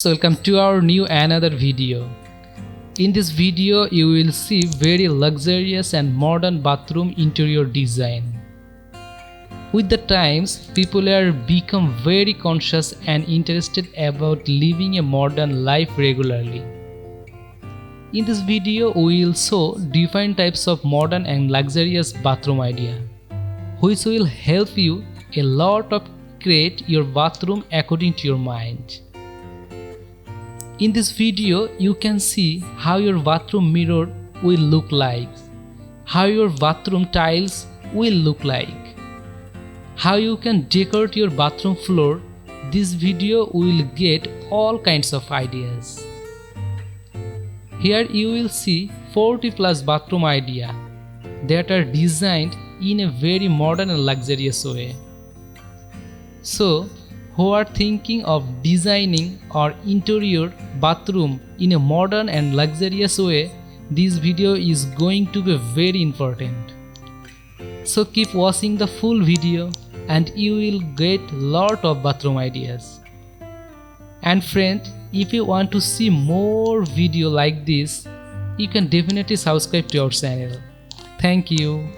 So welcome to our new another video. In this video you will see very luxurious and modern bathroom interior design. With the times, people are become very conscious and interested about living a modern life regularly. In this video we will show different types of modern and luxurious bathroom idea, which will help you a lot of create your bathroom according to your mind. In this video, you can see how your bathroom mirror will look like, how your bathroom tiles will look like, how you can decorate your bathroom floor. This video will get all kinds of ideas. Here you will see 40 plus bathroom idea that are designed in a very modern and luxurious way. So, who are thinking of designing or interior bathroom in a modern and luxurious way, this video is going to be very important. So keep watching the full video and you will get lot of bathroom ideas. And friend, if you want to see more video like this, you can definitely subscribe to our channel. Thank you.